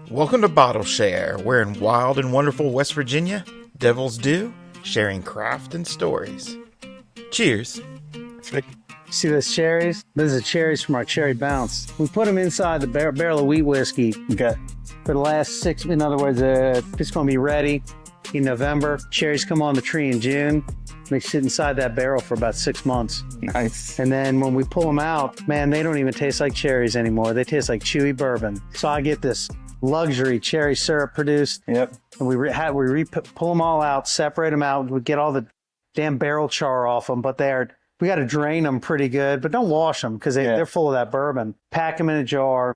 Welcome to Bottle Share. We're in wild and wonderful West Virginia. Devil's Due, sharing craft and stories. Cheers. See those cherries? Those are cherries from our cherry bounce. We put them inside the barrel of wheat whiskey. Okay. For the last 6, in other words, it's going to be ready in November. Cherries come on the tree in June. They sit inside that barrel for about 6 months. Nice. And then when we pull them out, man, they don't even taste like cherries anymore. They taste like chewy bourbon. So I get this luxury cherry syrup produced. Yep. And we pull them all out, separate them out. We get all the damn barrel char off them, but we got to drain them pretty good, but don't wash them because they're full of that bourbon. Pack them in a jar,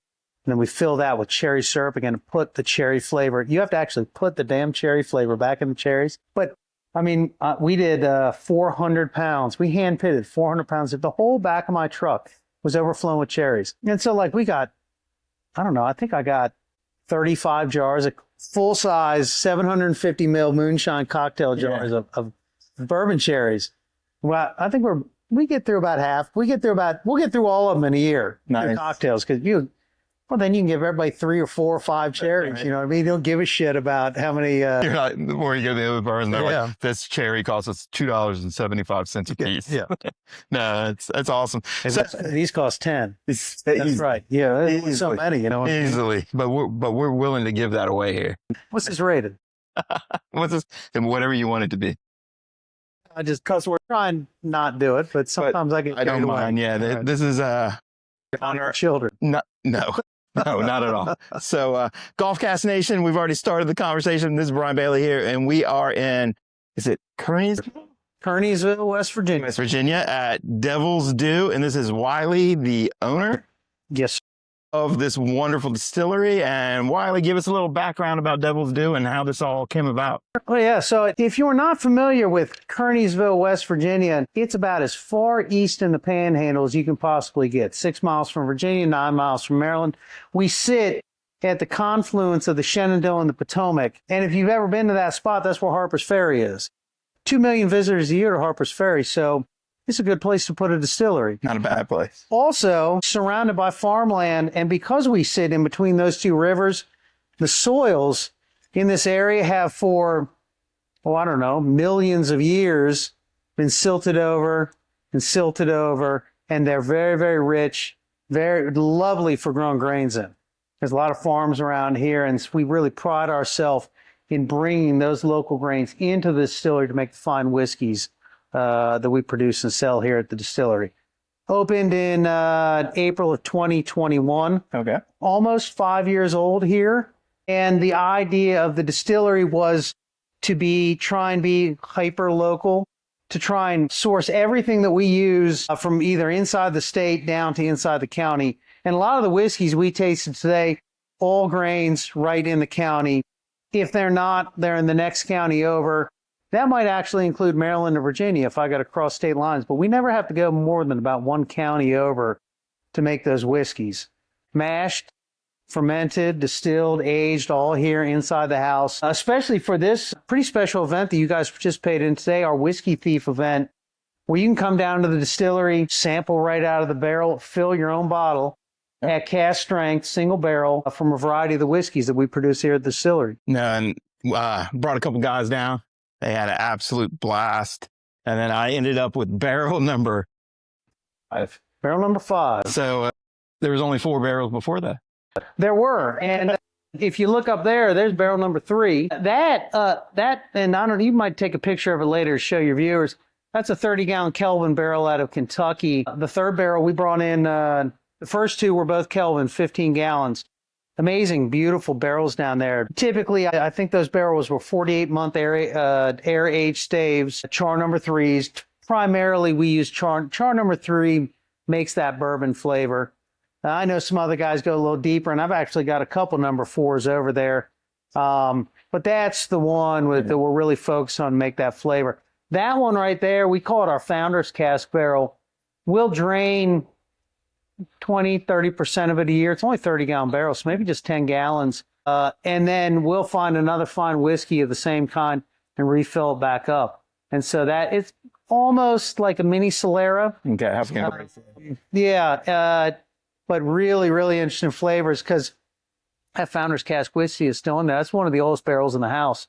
and then we fill that with cherry syrup again to put the cherry flavor. You have to actually put the damn cherry flavor back in the cherries. But I mean, we did 400 pounds. We hand pitted 400 pounds. The whole back of my truck was overflowing with cherries. And so like we got, I don't know, I think I got 35 jars of full-size 750 ml moonshine cocktail jars of bourbon cherries. Well, I think we get through about half. We'll get through all of them in a year. Nice. Cocktails, because then you can give everybody 3 or 4 or 5 cherries. Right. You know what I mean? You don't give a shit about how many. You're not, where you go to the other bars and they're like, this cherry costs us $2.75 a piece. Yeah. No, that's awesome. So, these cost 10. That's right. Yeah, there's so many. You know. Easily, but we're willing to give that away here. What's this rated? What's this? And whatever you want it to be. Because we're trying not do it, but sometimes I don't mind. Yeah, right. This is honor children. No, not at all. So, GolfCask Nation, we've already started the conversation. This is Brian Bailey here, and we are in, is it Kearneysville? Kearneysville, West Virginia. West Virginia at Devil's Due, and this is Wylie, the owner. Yes. Of this wonderful distillery. And Wylie, give us a little background about Devil's Due and how this all came about. Oh yeah, so if you're not familiar with Kearneysville, West Virginia, it's about as far east in the panhandle as you can possibly get. 6 miles from Virginia, 9 miles from Maryland. We sit at the confluence of the Shenandoah and the Potomac. And if you've ever been to that spot, that's where Harper's Ferry is. 2 million visitors a year to Harper's Ferry, so it's a good place to put a distillery. Not a bad place. Also, surrounded by farmland, and because we sit in between those 2 rivers, the soils in this area have for, millions of years been silted over, and they're very, very rich, very lovely for growing grains in. There's a lot of farms around here, and we really pride ourselves in bringing those local grains into the distillery to make the fine whiskeys that we produce and sell here at the distillery. Opened in April of 2021. Okay. Almost 5 years old here. And the idea of the distillery was to try and be hyper local, to try and source everything that we use from either inside the state down to inside the county. And a lot of the whiskeys we tasted today, all grains right in the county. If they're not, they're in the next county over. That might actually include Maryland or Virginia if I got to cross state lines, but we never have to go more than about 1 county over to make those whiskeys. Mashed, fermented, distilled, aged, all here inside the house, especially for this pretty special event that you guys participated in today, our Whiskey Thief event, where you can come down to the distillery, sample right out of the barrel, fill your own bottle at cask-strength, single barrel, from a variety of the whiskeys that we produce here at the distillery. And brought a couple guys down. They had an absolute blast. And then I ended up with barrel number 5. Barrel number 5. So there was only 4 barrels before that. There were. And if you look up there, there's barrel number 3. That, and I don't know, you might take a picture of it later to show your viewers. That's a 30-gallon Kelvin barrel out of Kentucky. The 3rd barrel we brought in, the first 2 were both Kelvin, 15 gallons. Amazing, beautiful barrels down there. Typically, I think those barrels were 48-month air-aged staves, char number 3s. Primarily, we use char number 3 makes that bourbon flavor. I know some other guys go a little deeper, and I've actually got a couple number 4s over there. But that's the one that we're really focused on to make that flavor. That one right there, we call it our Founder's Cask barrel. We'll drain 20-30% of it a year. It's only 30-gallon barrels, so maybe just 10 gallons. And then we'll find another fine whiskey of the same kind and refill it back up. And so that it's almost like a mini Solera. Okay. Yeah. But really, really interesting flavors because That Founder's Cask whiskey is still in there. That's one of the oldest barrels in the house.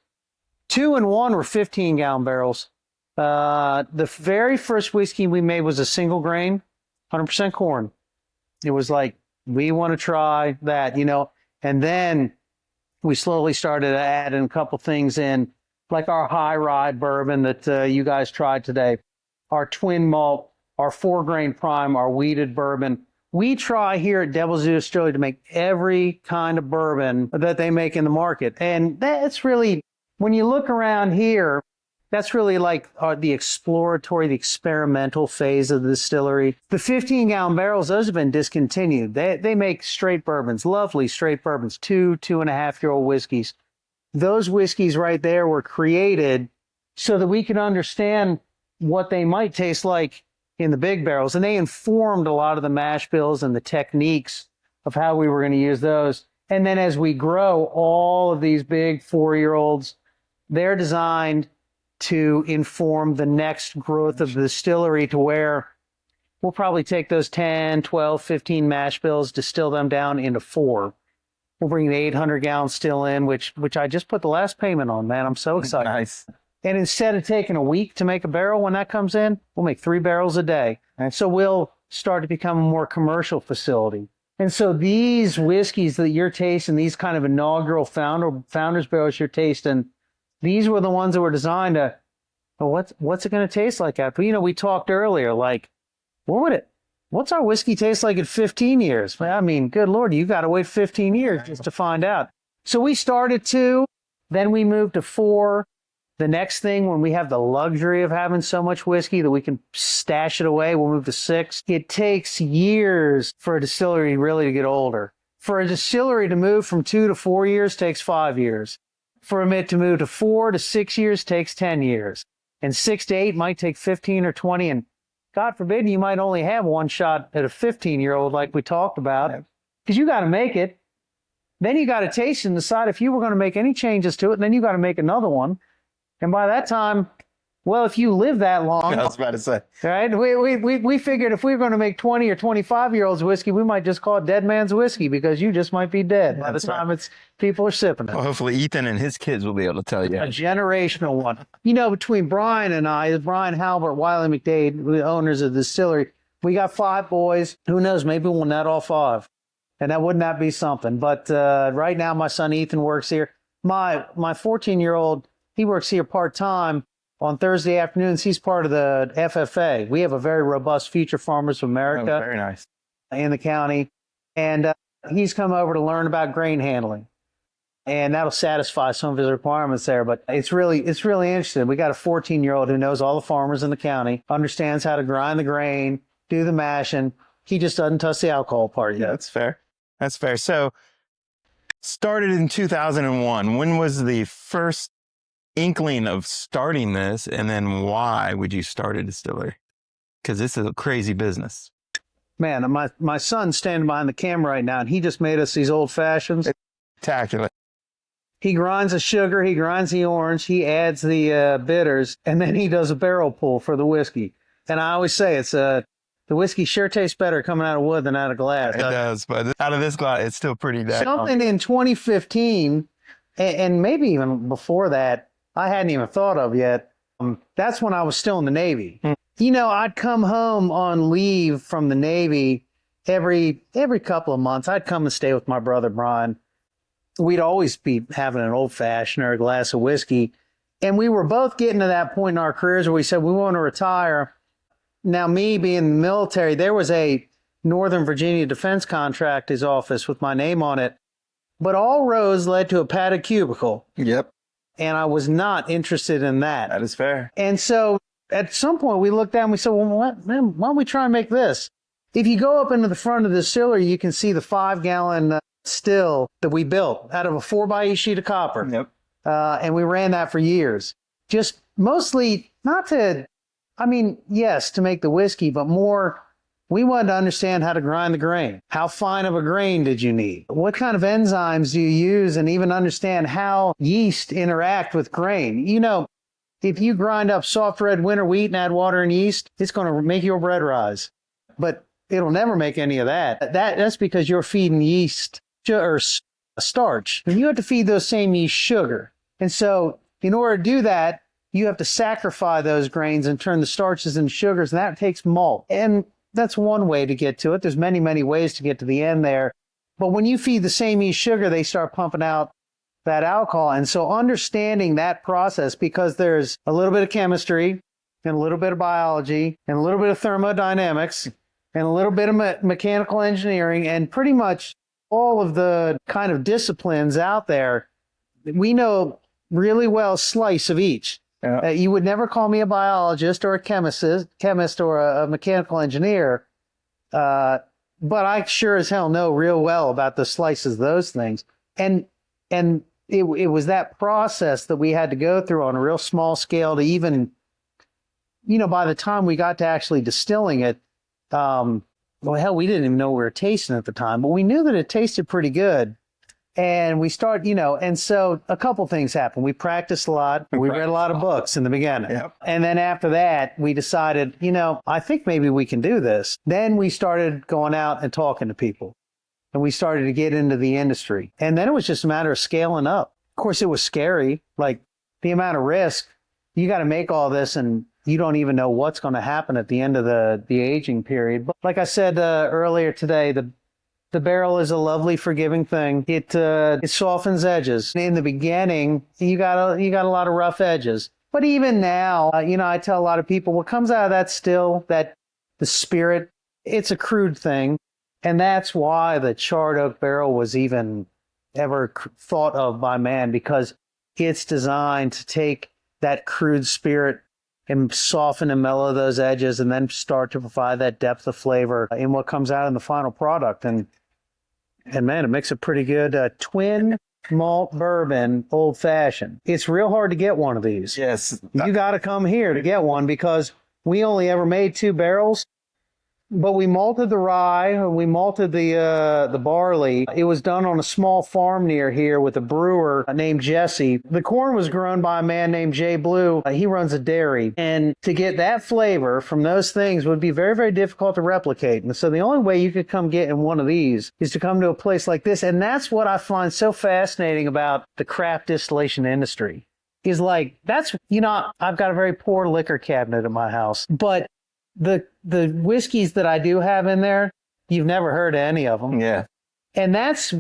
2 and 1 were 15-gallon barrels. The very first whiskey we made was a single grain, 100% corn. It was like, we want to try that, and then we slowly started adding a couple things in, like our high rye bourbon that you guys tried today, our twin malt, our 4-grain prime, our wheated bourbon. We try here at Devil's Due Distillery to make every kind of bourbon that they make in the market. And that's really, when you look around here, that's really like the exploratory, the experimental phase of the distillery. The 15-gallon barrels, those have been discontinued. They make straight bourbons, lovely straight bourbons, 2.5-year-old whiskeys. Those whiskeys right there were created so that we could understand what they might taste like in the big barrels. And they informed a lot of the mash bills and the techniques of how we were going to use those. And then as we grow, all of these big 4-year-olds, they're designed to inform the next growth of the distillery, to where we'll probably take those 10, 12, 15 mash bills, distill them down into 4. We'll bring the 800-gallon still in, which I just put the last payment on, man. I'm so excited. Nice. And instead of taking a week to make a barrel when that comes in, we'll make 3 barrels a day. Nice. So we'll start to become a more commercial facility. And so these whiskeys that you're tasting, these kind of inaugural founder's barrels you're tasting, these were the ones that were designed to, well, what's it going to taste like after? We talked earlier, like, what's our whiskey taste like at 15 years? I mean, good Lord, you got to wait 15 years just to find out. So we started 2, then we moved to 4. The next thing, when we have the luxury of having so much whiskey that we can stash it away, we'll move to 6. It takes years for a distillery really to get older. For a distillery to move from 2 to 4 years takes 5 years. For it to move to 4 to 6 years takes 10 years. And 6 to 8 might take 15 or 20. And God forbid, you might only have one shot at a 15-year-old like we talked about. Because you got to make it. Then you got to taste and decide if you were going to make any changes to it. And then you got to make another one. And by that time, well, if you live that long, I was about to say, right? We figured if we were going to make 20 or 25-year-olds whiskey, we might just call it dead man's whiskey, because you just might be dead by the time people are sipping it. well, hopefully Ethan and his kids will be able to tell you. A generational one. Between Brian and I, Brian Halbert, Wylie McDade, the owners of the distillery, we got 5 boys. Who knows? Maybe we'll net all 5. And wouldn't that be something? But right now, my son Ethan works here. My 14-year-old, he works here part-time. On Thursday afternoons, he's part of the FFA. We have a very robust Future Farmers of America Very nice. in the county. And he's come over to learn about grain handling. And that'll satisfy some of his requirements there. But it's really interesting. We got a 14-year-old who knows all the farmers in the county, understands how to grind the grain, do the mashing. He just doesn't touch the alcohol part yet. Yeah, that's fair. So, started in 2001. When was the first inkling of starting this, and then why would you start a distillery? Because this is a crazy business. Man, my son's standing behind the camera right now, and he just made us these old fashions. Spectacular. He grinds the sugar, he grinds the orange, he adds the bitters, and then he does a barrel pull for the whiskey. And I always say the whiskey sure tastes better coming out of wood than out of glass. It does, but out of this glass, it's still pretty dead. Something in 2015, and maybe even before that, I hadn't even thought of yet. That's when I was still in the Navy. I'd come home on leave from the Navy every couple of months. I'd come and stay with my brother, Brian. We'd always be having an old-fashioned or a glass of whiskey. And we were both getting to that point in our careers where we said we want to retire. Now, me being in the military, there was a Northern Virginia Defense Contractor's office with my name on it. But all roads led to a padded cubicle. Yep. And I was not interested in that. That is fair. And so at some point we looked down and we said, well, why don't we try and make this? If you go up into the front of the distillery, you can see the 5-gallon still that we built out of a 4x8 sheet of copper. Yep. And we ran that for years. Just mostly yes, to make the whiskey, but more, we wanted to understand how to grind the grain. How fine of a grain did you need? What kind of enzymes do you use? And even understand how yeast interact with grain. If you grind up soft red winter wheat and add water and yeast, it's going to make your bread rise. But it'll never make any of that. That's because you're feeding yeast or starch, and you have to feed those same yeast sugar. And so in order to do that, you have to sacrifice those grains and turn the starches into sugars, and that takes malt. And that's one way to get to it. There's many, many ways to get to the end there. But when you feed the same yeast sugar, they start pumping out that alcohol. And so understanding that process, because there's a little bit of chemistry and a little bit of biology and a little bit of thermodynamics and a little bit of mechanical engineering and pretty much all of the kind of disciplines out there, we know really well a slice of each. Yeah. You would never call me a biologist or a chemist or a mechanical engineer, but I sure as hell know real well about the slices of those things. And it was that process that we had to go through on a real small scale to even, by the time we got to actually distilling it, well, hell, we didn't even know we were tasting at the time, but we knew that it tasted pretty good. And we started, and so a couple things happened. We practiced a lot. We read a lot of books in the beginning. Yep. And then after that, we decided, I think maybe we can do this. Then we started going out and talking to people. And we started to get into the industry. And then it was just a matter of scaling up. Of course, it was scary, like the amount of risk. You got to make all this and you don't even know what's going to happen at the end of the aging period. But like I said earlier today, the barrel is a lovely, forgiving thing. It softens edges. In the beginning, you got a lot of rough edges. But even now, I tell a lot of people, what comes out of that still, the spirit, it's a crude thing. And that's why the charred oak barrel was even ever thought of by man, because it's designed to take that crude spirit and soften and mellow those edges and then start to provide that depth of flavor in what comes out in the final product. And man, it makes a pretty good twin malt bourbon old fashioned. It's real hard to get one of these. Yes. You got to come here to get one because we only ever made 2 barrels. But we malted the rye, we malted the barley. It was done on a small farm near here with a brewer named Jesse. The corn was grown by a man named Jay Blue. He runs a dairy. And to get that flavor from those things would be very, very difficult to replicate. And so the only way you could come get in one of these is to come to a place like this. And that's what I find so fascinating about the craft distillation industry. Is like, I've got a very poor liquor cabinet in my house, but the whiskeys that I do have in there, you've never heard of any of them. Yeah. And that's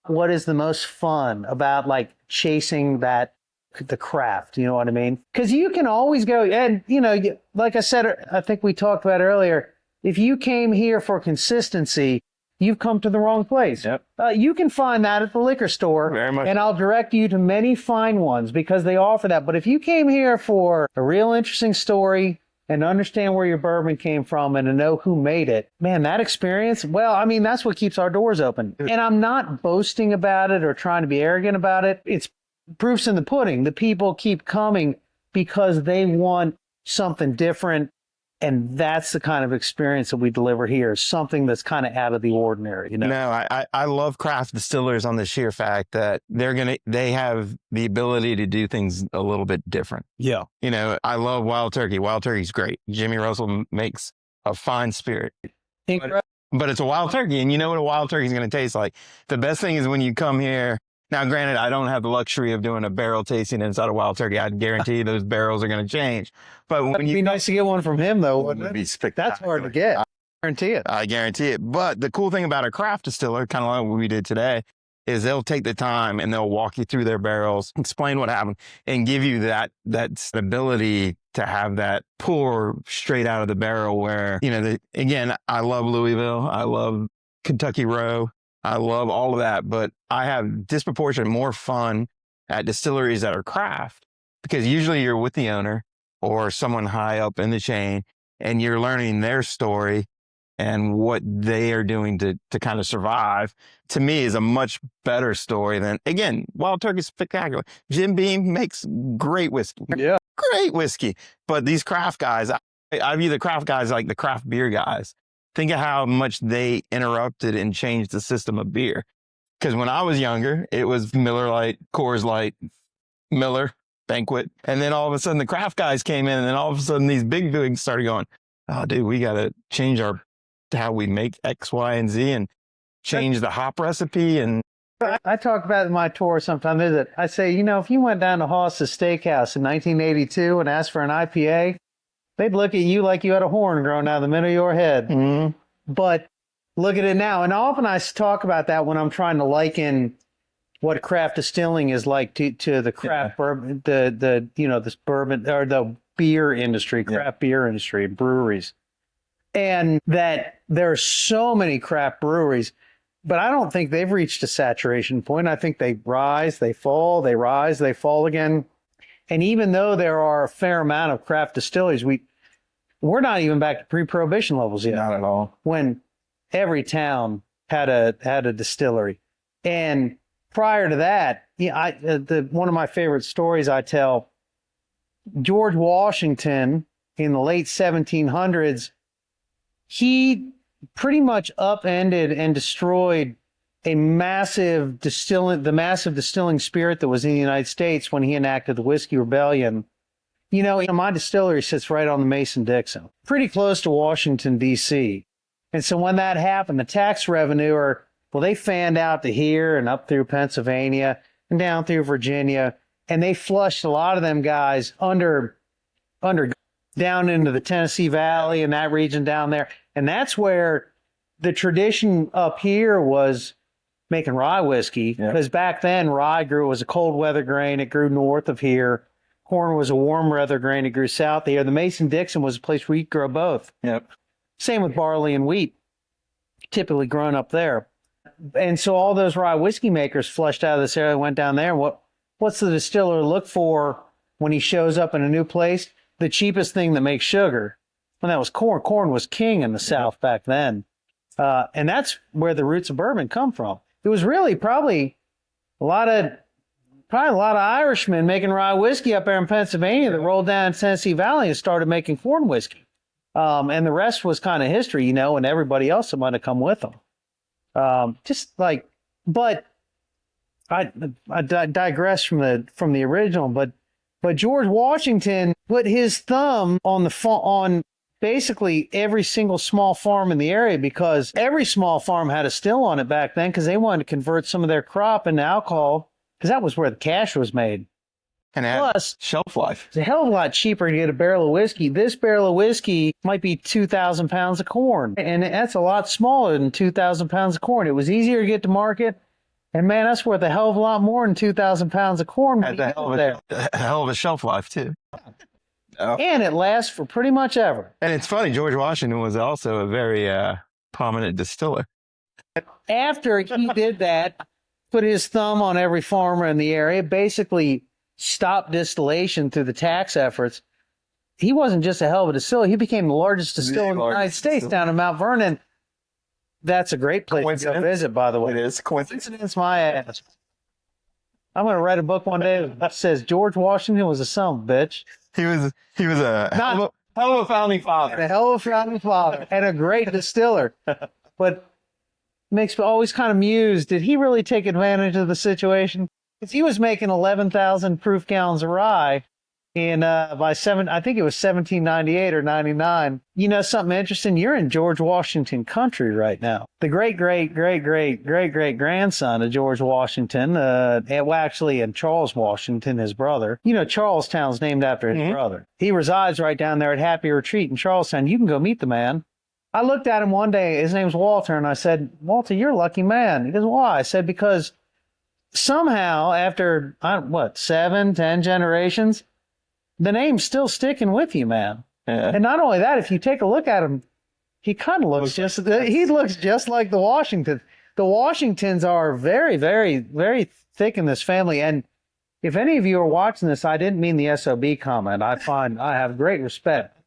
what is the most fun about like chasing the craft, you know what I mean? Because you can always go, and like I said, I think we talked about earlier, if you came here for consistency, you've come to the wrong place. Yep. You can find that at the liquor store. Very much. And I'll direct you to many fine ones because they offer that. But if you came here for a real interesting story, and understand where your bourbon came from and to know who made it, man, that experience, that's what keeps our doors open. And I'm not boasting about it or trying to be arrogant about it. It's proofs in the pudding. The people keep coming because they want something different. And that's the kind of experience that we deliver here, something that's kind of out of the ordinary. No, I love craft distillers on the sheer fact that they have the ability to do things a little bit different. Yeah. I love Wild Turkey. Wild Turkey's great. Jimmy Russell makes a fine spirit. But it's a Wild Turkey, and you know what a Wild Turkey is going to taste like. The best thing is when you come here. Now, granted, I don't have the luxury of doing a barrel tasting inside a Wild Turkey. I guarantee those barrels are going to change. But It'd be nice to get one from him, though, wouldn't it would it? be spectacular. That's hard to get. I guarantee it. I guarantee it. But the cool thing about a craft distiller, kind of like what we did today, is they'll take the time and they'll walk you through their barrels, explain what happened, and give you that ability to have that pour straight out of the barrel where, again, I love Louisville. I love Kentucky Row. I love all of that, but I have disproportionate more fun at distilleries that are craft because usually you're with the owner or someone high up in the chain and you're learning their story and what they are doing to kind of survive. To me is a much better story than, again, Wild Turkey's spectacular. Jim Beam makes great whiskey. Yeah. Great whiskey. But these craft guys, I view the craft guys like the craft beer guys. Think of how much they interrupted and changed the system of beer. Because when I was younger, it was Miller Lite, Coors Light, Miller, Banquet. And then all of a sudden the craft guys came in and then all of a sudden these big doings started going, oh, dude, we got to change how we make X, Y, and Z and change the hop recipe. And I talk about it in my tour sometimes. I say, if you went down to Hoss's Steakhouse in 1982 and asked for an IPA, they'd look at you like you had a horn growing out of the middle of your head. Mm-hmm. But look at it now. And often I talk about that when I'm trying to liken what craft distilling is like to the craft bourbon, this bourbon or the beer industry, craft beer industry, breweries. And that there are so many craft breweries, but I don't think they've reached a saturation point. I think they rise, they fall, they rise, they fall again. And even though there are a fair amount of craft distilleries, we're not even back to pre-prohibition levels yet. Not at all. When every town had a distillery. And prior to that, one of my favorite stories I tell, George Washington in the late 1700s, he pretty much upended and destroyed the massive distilling spirit that was in the United States when he enacted the Whiskey Rebellion. My distillery sits right on the Mason-Dixon, pretty close to Washington, D.C. And so when that happened, the tax revenue they fanned out to here and up through Pennsylvania and down through Virginia, and they flushed a lot of them guys under down into the Tennessee Valley and that region down there. And that's where the tradition up here was making rye whiskey, because back then rye was a cold weather grain. It grew north of here. Corn was a warm weather grain. It grew south of here. The Mason-Dixon was a place where you could grow both. Yep. Same with barley and wheat, typically grown up there. And so all those rye whiskey makers flushed out of this area, went down there. What's the distiller look for when he shows up in a new place? The cheapest thing that makes sugar. And that was corn. Corn was king in the South back then. And that's where the roots of bourbon come from. It was really probably a lot of Irishmen making rye whiskey up there in Pennsylvania that rolled down Tennessee Valley and started making corn whiskey. And the rest was kind of history, and everybody else that might have come with them. But I digress from the original, but George Washington put his thumb on basically every single small farm in the area, because every small farm had a still on it back then, because they wanted to convert some of their crop into alcohol, because that was where the cash was made. And plus, shelf life. It's a hell of a lot cheaper to get a barrel of whiskey. This barrel of whiskey might be 2,000 pounds of corn, and that's a lot smaller than 2,000 pounds of corn. It was easier to get to market, and man, that's worth a hell of a lot more than 2,000 pounds of corn. Had a hell of a shelf life, too. Oh. And it lasts for pretty much ever. And it's funny, George Washington was also a very prominent distiller. After he did that, put his thumb on every farmer in the area, basically stopped distillation through the tax efforts. He wasn't just a hell of a distiller. He became the largest distiller in the United States down in Mount Vernon. That's a great place to go visit, by the way. It is. Coincidence, my ass. I'm going to write a book one day that says George Washington was a son of a bitch. He was a hell of a founding father. A hell of a founding father and a great distiller. But makes me always kind of muse, did he really take advantage of the situation? Because he was making 11,000 proof gallons of rye I think it was 1798 or 99. Something interesting? You're in George Washington country right now. The great-great-great-great-great-great-grandson of George Washington, and Charles Washington, his brother. Charlestown's named after his brother. He resides right down there at Happy Retreat in Charlestown. You can go meet the man. I looked at him one day. His name's Walter, and I said, Walter, you're a lucky man. He goes, why? I said, because somehow after, 7, 10 generations, the name's still sticking with you, man. Yeah. And not only that, if you take a look at him, he kind of looks just like the Washingtons. The Washingtons are very, very, very thick in this family. And if any of you are watching this, I didn't mean the SOB comment. I have great respect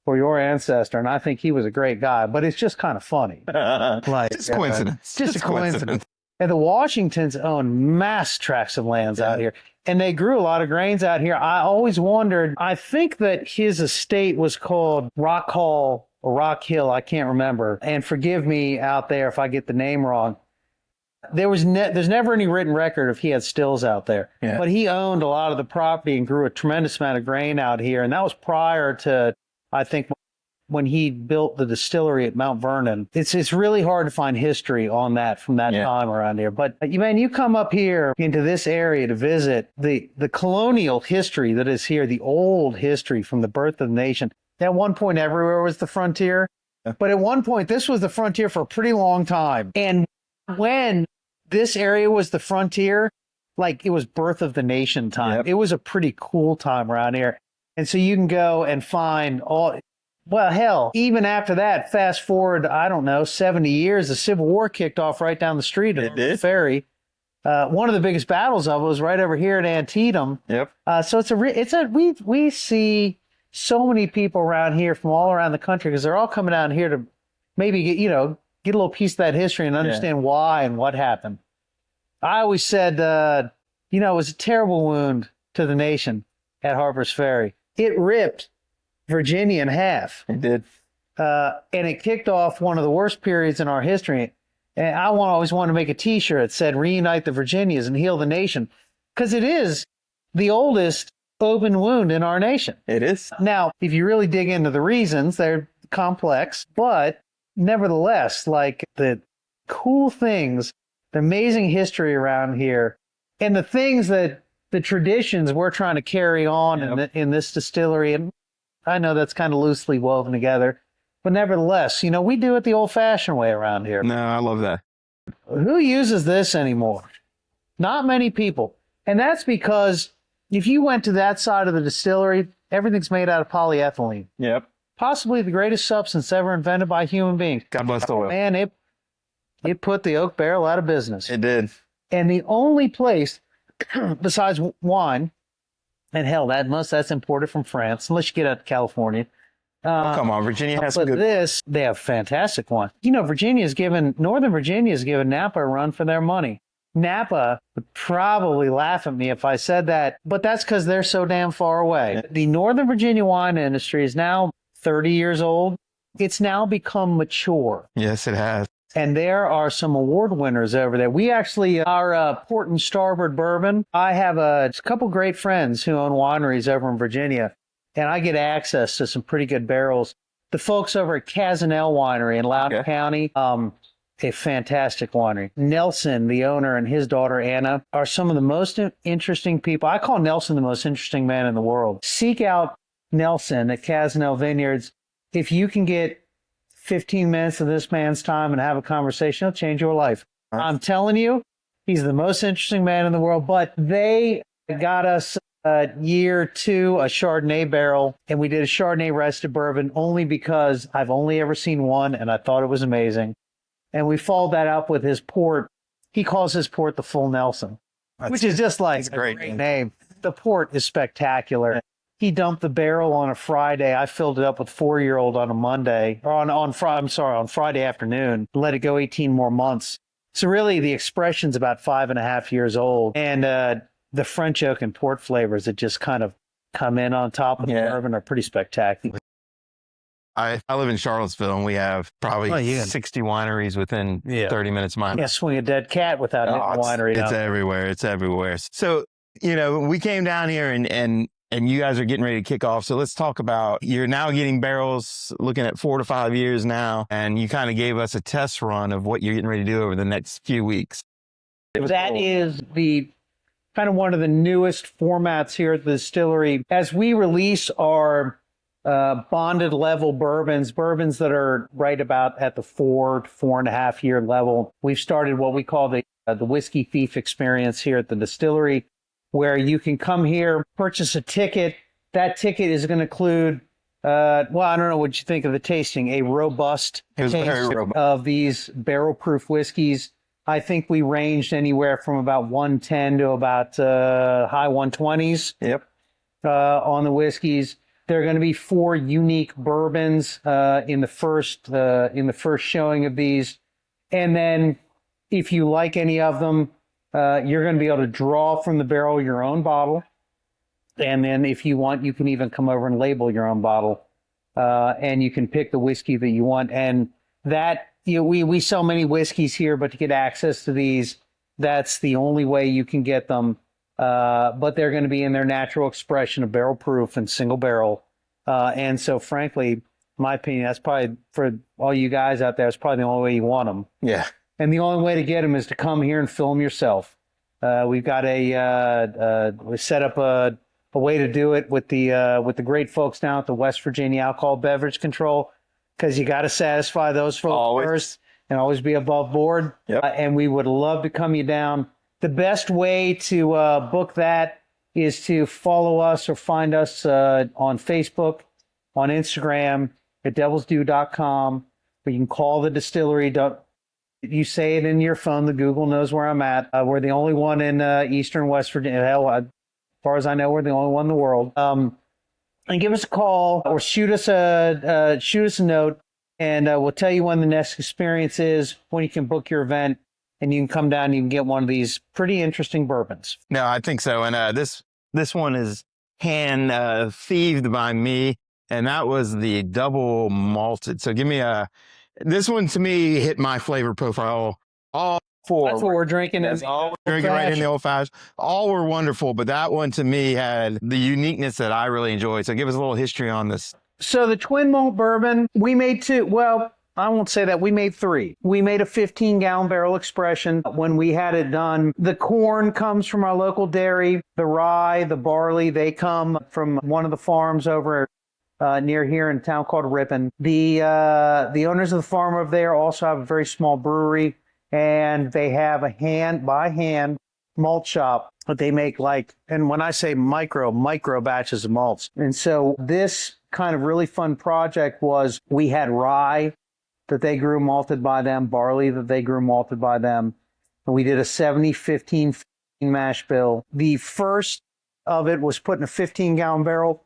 for your ancestor, and I think he was a great guy, but it's just kind of funny. Just coincidence. Just a coincidence. And the Washingtons own mass tracts of lands out here. And they grew a lot of grains out here. I always wondered, I think that his estate was called Rock Hall or Rock Hill. I can't remember. And forgive me out there if I get the name wrong. There's never any written record if he had stills out there. Yeah. But he owned a lot of the property and grew a tremendous amount of grain out here. And that was prior to, I think, when he built the distillery at Mount Vernon. It's really hard to find history on that from that time around here. But man, you come up here into this area to visit the colonial history that is here, the old history from the birth of the nation. At one point, everywhere was the frontier. But at one point, this was the frontier for a pretty long time. And when this area was the frontier, like it was birth of the nation time. It was a pretty cool time around here. And so you can go and find well, hell, even after that, fast forward, I don't know, 70 years, the Civil War kicked off right down the street at the ferry. One of the biggest battles of it was right over here at Antietam. So we see so many people around here from all around the country because they're all coming down here to maybe get a little piece of that history and understand why and what happened. I always said, it was a terrible wound to the nation at Harper's Ferry. It ripped Virginia in half. It did. And it kicked off one of the worst periods in our history. And I always wanted to make a T-shirt that said, "Reunite the Virginias and heal the nation," because it is the oldest open wound in our nation. It is. Now, if you really dig into the reasons, they're complex, but nevertheless, like the cool things, the amazing history around here, and the things that the traditions we're trying to carry on in this distillery. And I know that's kind of loosely woven together, but nevertheless, we do it the old-fashioned way around here. No, I love that. Who uses this anymore? Not many people. And that's because if you went to that side of the distillery, everything's made out of polyethylene. Possibly the greatest substance ever invented by human beings. God bless the oil. Man, it put the oak barrel out of business. It did. And the only place besides wine, and hell, that's imported from France, unless you get out to California. Come on, Virginia has some good. They have fantastic wine. Northern Virginia has given Napa a run for their money. Napa would probably laugh at me if I said that, but that's because they're so damn far away. The Northern Virginia wine industry is now 30 years old. It's now become mature. Yes, it has. And there are some award winners over there. We actually, our Port and Starboard bourbon, I have a couple great friends who own wineries over in Virginia, and I get access to some pretty good barrels. The folks over at Casanel Winery in Loudoun County, a fantastic winery. Nelson, the owner, and his daughter Anna are some of the most interesting people. I call Nelson the most interesting man in the world. Seek out Nelson at Casanel Vineyards. If you can get 15 minutes of this man's time and have a conversation, it'll change your life. I'm telling you, he's the most interesting man in the world. But they got us year 2 a Chardonnay barrel, and we did a Chardonnay rested bourbon only because I've only ever seen one, and I thought it was amazing. And we followed that up with his port. He calls his port the Full Nelson, which is just like a great name. The port is spectacular. He dumped the barrel on a Friday. I filled it up with 4-year-old on a Monday, or on Friday afternoon. Let it go 18 more months. So really, the expression's about 5.5 years old, and the French oak and port flavors that just kind of come in on top of the bourbon are pretty spectacular. I live in Charlottesville, and we have probably 60 wineries within 30 minutes of mine. Yeah, swing a dead cat without hitting a winery. It's everywhere. It's everywhere. So, we came down here and you guys are getting ready to kick off. So let's talk about, you're now getting barrels, looking at 4 to 5 years now, and you kind of gave us a test run of what you're getting ready to do over the next few weeks. That is the kind of one of the newest formats here at the distillery. As we release our bonded level bourbons that are right about at the 4 to 4.5 year level, we've started what we call the Whiskey Thief experience here at the distillery, where you can come here, purchase a ticket. That ticket is going to include, I don't know what you think of the tasting, a robust taste of these barrel-proof whiskeys. I think we ranged anywhere from about 110 to about high 120s on the whiskeys. There are going to be 4 unique bourbons in the first showing of these. And then if you like any of them, you're going to be able to draw from the barrel your own bottle. And then if you want, you can even come over and label your own bottle. And you can pick the whiskey that you want. And that, we sell many whiskeys here, but to get access to these, that's the only way you can get them. But they're going to be in their natural expression of barrel proof and single barrel. And so frankly, my opinion, that's probably, for all you guys out there, it's probably the only way you want them. Yeah. And the only way to get them is to come here and fill them yourself. We've got we set up a way to do it with the great folks down at the West Virginia Alcohol Beverage Control, because you got to satisfy those folks first and always be above board. Yep. And we would love to come you down. The best way to book that is to follow us or find us on Facebook, on Instagram, at devilsdue.com. Or you can call the distillery. You say it in your phone, the Google knows where I'm at. We're the only one in eastern West Virginia. Hell, as far as I know, we're the only one in the world. And give us a call or shoot us a note, and we'll tell you when the next experience is, when you can book your event, and you can come down and you can get one of these pretty interesting bourbons. No, I think so. And this one is hand thieved by me, and that was the double malted. So give me this one to me hit my flavor profile. All four. That's what we're drinking. That's all we're drinking right in the old fashioned. All were wonderful, but that one to me had the uniqueness that I really enjoyed. So give us a little history on this. So the twin malt bourbon, we made two. Well, I won't say that. We made three. We made a 15-gallon barrel expression when we had it done. The corn comes from our local dairy. The rye, the barley, they come from one of the farms over near here in a town called Ripon. The owners of the farm over there also have a very small brewery, and they have a hand-by-hand malt shop that they make, and when I say micro batches of malts. And so this kind of really fun project was, we had rye that they grew malted by them, barley that they grew malted by them. And we did a 70-15 mash bill. The first of it was put in a 15-gallon barrel,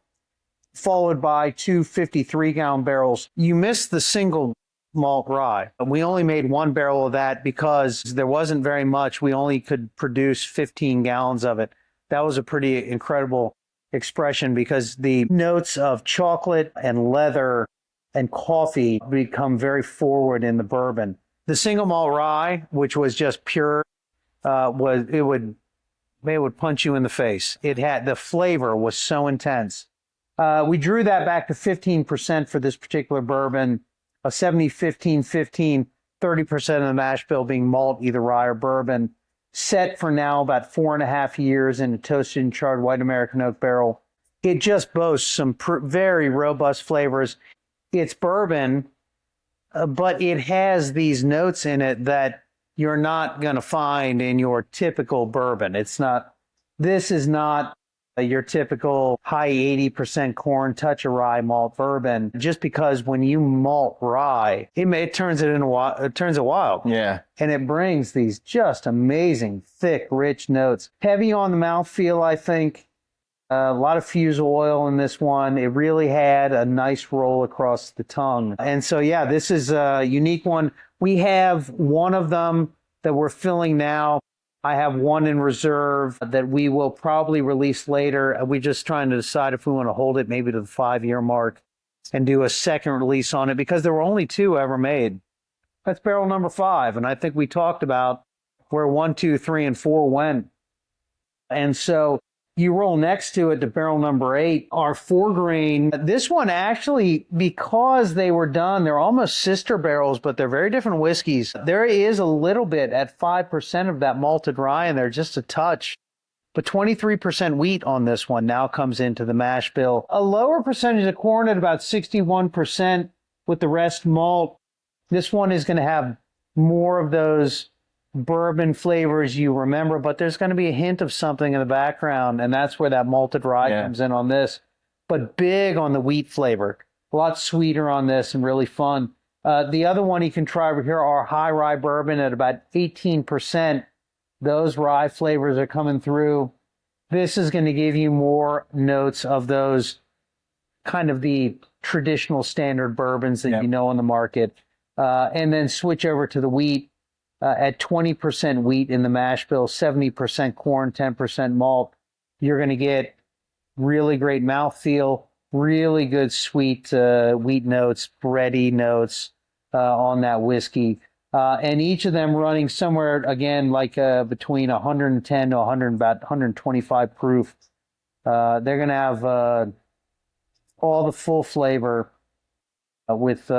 followed by two 53-gallon barrels. You missed the single malt rye. We only made one barrel of that because there wasn't very much. We only could produce 15 gallons of it. That was a pretty incredible expression, because the notes of chocolate and leather and coffee become very forward in the bourbon. The single malt rye, which was just pure, it would punch you in the face. The flavor was so intense. We drew that back to 15% for this particular bourbon, a 70-15-15, 30% of the mash bill being malt, either rye or bourbon, set for now about 4.5 years in a toasted and charred white American oak barrel. It just boasts some very robust flavors. It's bourbon, but it has these notes in it that you're not going to find in your typical bourbon. This is not your typical high 80% corn, touch of rye malt bourbon, just because when you malt rye, it turns it wild. Yeah. And it brings these just amazing, thick, rich notes. Heavy on the mouthfeel, I think. A lot of fusel oil in this one. It really had a nice roll across the tongue. And so, yeah, this is a unique one. We have one of them that we're filling now. I have one in reserve that we will probably release later. We're just trying to decide if we want to hold it maybe to the 5-year mark and do a second release on it, because there were only 2 ever made. That's barrel number 5. And I think we talked about where 1, 2, 3, and 4 went. And so you roll next to it to barrel number 8, our 4-grain. This one actually, because they were done, they're almost sister barrels, but they're very different whiskeys. There is a little bit at 5% of that malted rye in there, just a touch. But 23% wheat on this one now comes into the mash bill. A lower percentage of corn at about 61%, with the rest malt. This one is going to have more of those bourbon flavors you remember, but there's going to be a hint of something in the background, and that's where that malted rye comes in on this. But big on the wheat flavor, a lot sweeter on this and really fun. The other one you can try over here are high rye bourbon at about 18%. Those rye flavors are coming through. This is going to give you more notes of those kind of the traditional standard bourbons that you know on the market. And then switch over to the wheat. At 20% wheat in the mash bill, 70% corn, 10% malt, you're going to get really great mouthfeel, really good sweet wheat notes, bready notes on that whiskey. And each of them running somewhere, again, between 110 to 125 proof. They're going to have all the full flavor with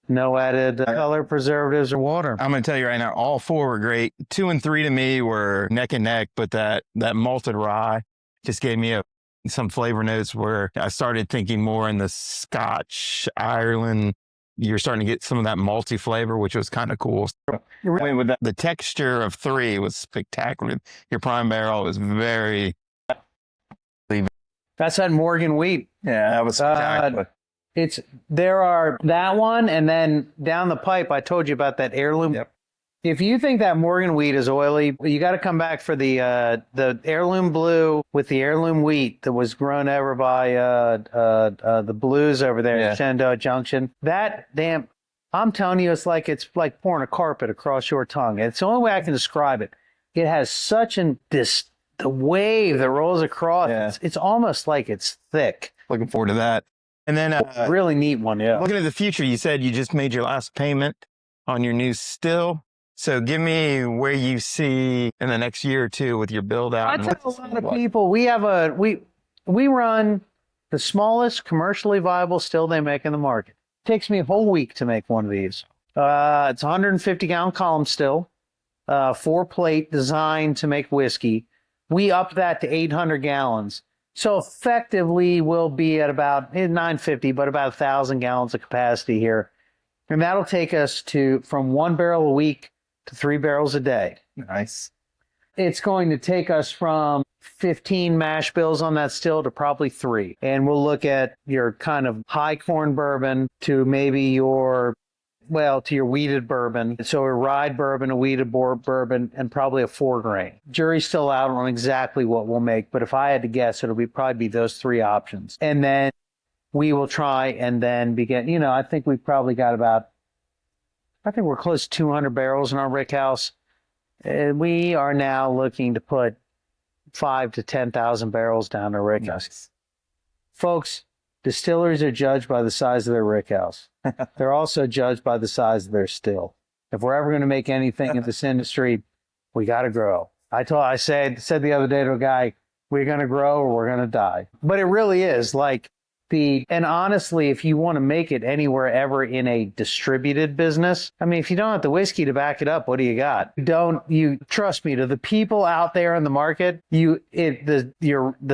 no added color preservatives or water. I'm going to tell you right now, all four were great. 2 and 3 to me were neck and neck, but that malted rye just gave me some flavor notes where I started thinking more in the Scotch, Ireland. You're starting to get some of that malty flavor, which was kind of cool. The texture of 3 was spectacular. Your prime barrel was very... That's that Morgan wheat. Yeah, that was spectacular. There are that one, and then down the pipe, I told you about that heirloom. Yep. If you think that Morgan wheat is oily, you got to come back for the heirloom blue with the heirloom wheat that was grown over by the Blues over there in Shenandoah Junction. I'm telling you, it's like pouring a carpet across your tongue. It's the only way I can describe it. It has such the wave that rolls across. Yeah. It's almost like it's thick. Looking forward to that. And then really neat one, yeah. Looking at the future, you said you just made your last payment on your new still. So give me where you see in the next year or two with your build out. I tell a lot of people we run the smallest commercially viable still they make in the market. It takes me a whole week to make one of these. It's a 150-gallon column still, 4-plate designed to make whiskey. We up that to 800 gallons. So effectively, we'll be at about 950, but about 1,000 gallons of capacity here. And that'll take us from 1 barrel a week to 3 barrels a day. Nice. It's going to take us from 15 mash bills on that still to probably 3. And we'll look at your kind of high corn bourbon to maybe to your wheated bourbon. So a rye bourbon, a wheated bourbon, and probably a 4-grain. Jury's still out on exactly what we'll make, but if I had to guess, it'll probably be those 3 options. And then we will try and then begin, I think we've probably got I think we're close to 200 barrels in our rick house. And we are now looking to put 5,000 to 10,000 barrels down our rick house. Folks, distilleries are judged by the size of their rick house. They're also judged by the size of their still. If we're ever going to make anything in this industry, we got to grow. I said the other day to a guy, we're going to grow or we're going to die. But it really is and honestly, if you want to make it anywhere ever in a distributed business, I mean, if you don't have the whiskey to back it up, what do you got? You trust me, to the people out there in the market, the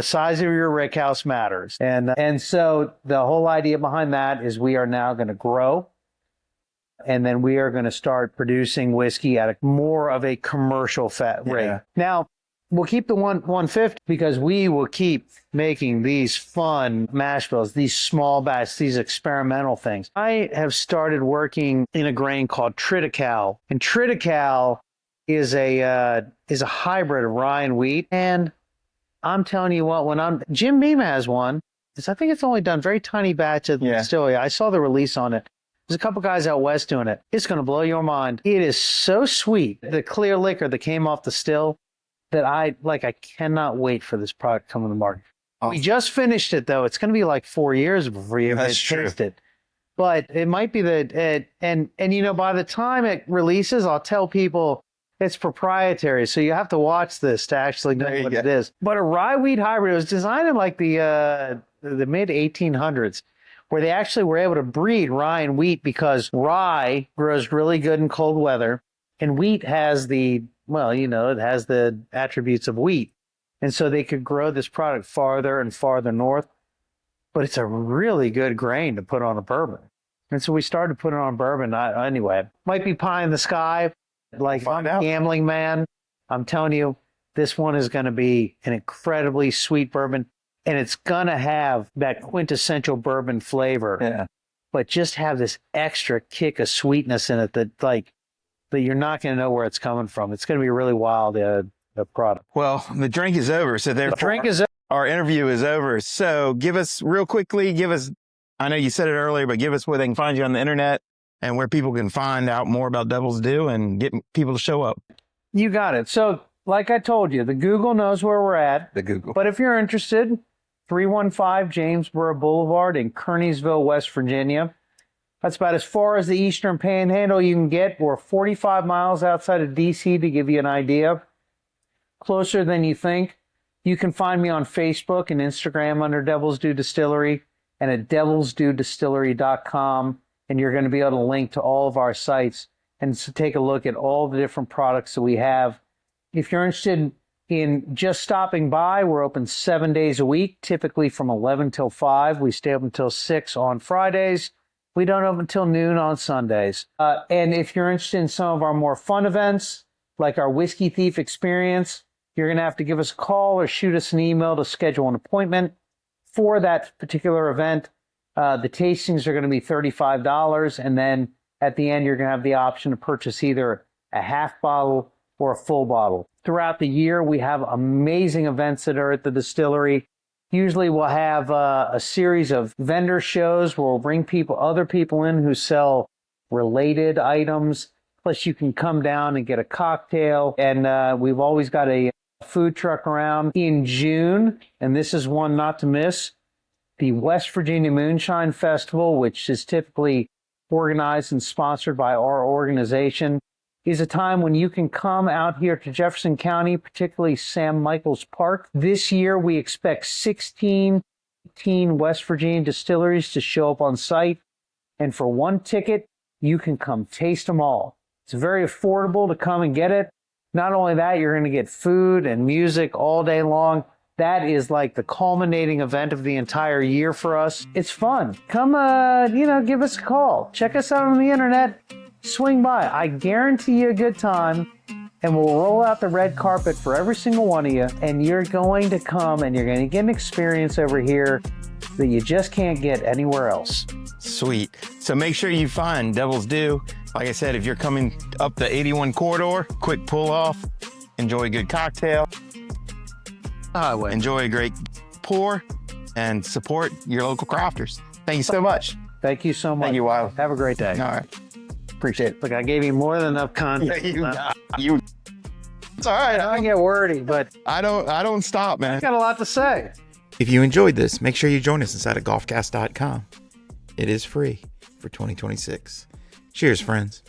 size of your rick house matters. And so the whole idea behind that is we are now going to grow. And then we are going to start producing whiskey at more of a commercial rate. Now, we'll keep the 150 because we will keep making these fun mash bills, these small batch, these experimental things. I have started working in a grain called Triticale, and Triticale is a hybrid of rye and wheat. And I'm telling you what, Jim Beam has one. I think it's only done very tiny batch at the distillery. I saw the release on it. There's a couple guys out west doing it. It's going to blow your mind. It is so sweet. The clear liquor that came off the still, that I cannot wait for this product to come to the market. Awesome. We just finished it, though. It's going to be like 4 years before you taste it. But it might be by the time it releases, I'll tell people it's proprietary. So you have to watch this to actually know what it is. But a rye wheat hybrid, it was designed in the mid 1800s, where they actually were able to breed rye and wheat because rye grows really good in cold weather, and wheat has it has the attributes of wheat. And so they could grow this product farther and farther north. But it's a really good grain to put on a bourbon. And so we started putting on bourbon. Anyway, might be pie in the sky. Like, I'm a gambling man. I'm telling you, this one is going to be an incredibly sweet bourbon. And it's going to have that quintessential bourbon flavor. Yeah. But just have this extra kick of sweetness in it that you're not going to know where it's coming from. It's going to be really wild, the product. Well, the drink is over. So our interview is over. So real quickly, I know you said it earlier, but give us where they can find you on the internet and where people can find out more about Devil's Due and get people to show up. You got it. So like I told you, the Google knows where we're at. The Google. But if you're interested, 315 Jamesboro Boulevard in Kearneysville, West Virginia. That's about as far as the Eastern Panhandle you can get. We're 45 miles outside of D.C. to give you an idea. Closer than you think. You can find me on Facebook and Instagram under Devil's Due Distillery and at devilsduedistillery.com. and you're going to be able to link to all of our sites and take a look at all the different products that we have. If you're interested in just stopping by, we're open 7 days a week, typically from 11 till 5. We stay open till 6 on Fridays. We don't open until noon on Sundays. And if you're interested in some of our more fun events, like our Whiskey Thief experience, you're going to have to give us a call or shoot us an email to schedule an appointment for that particular event. The tastings are going to be $35, and then at the end, you're going to have the option to purchase either a half bottle or a full bottle. Throughout the year, we have amazing events that are at the distillery. Usually we'll have a series of vendor shows where we'll bring other people in who sell related items. Plus you can come down and get a cocktail. And we've always got a food truck around. In June, and this is one not to miss, the West Virginia Moonshine Festival, which is typically organized and sponsored by our organization, is a time when you can come out here to Jefferson County, particularly Sam Michaels Park. This year, we expect 16 West Virginia distilleries to show up on site. And for one ticket, you can come taste them all. It's very affordable to come and get it. Not only that, you're going to get food and music all day long. That is like the culminating event of the entire year for us. It's fun. Come, give us a call. Check us out on the internet. Swing by. I guarantee you a good time, and we'll roll out the red carpet for every single one of you, and you're going to come and you're going to get an experience over here that you just can't get anywhere else. Sweet. So make sure you find Devil's Due. Like I said, if you're coming up the 81 corridor, quick pull off, enjoy a good cocktail, enjoy a great pour, and support your local crafters. Thank you so much. Thank you so much. Thank you, Wylie. Have a great day. All right. Appreciate it. Look, I gave you more than enough content. You. It's all right. I get wordy, but I don't stop, man. I got a lot to say. If you enjoyed this, make sure you join us inside of golfcast.com. It is free for 2026. Cheers, friends.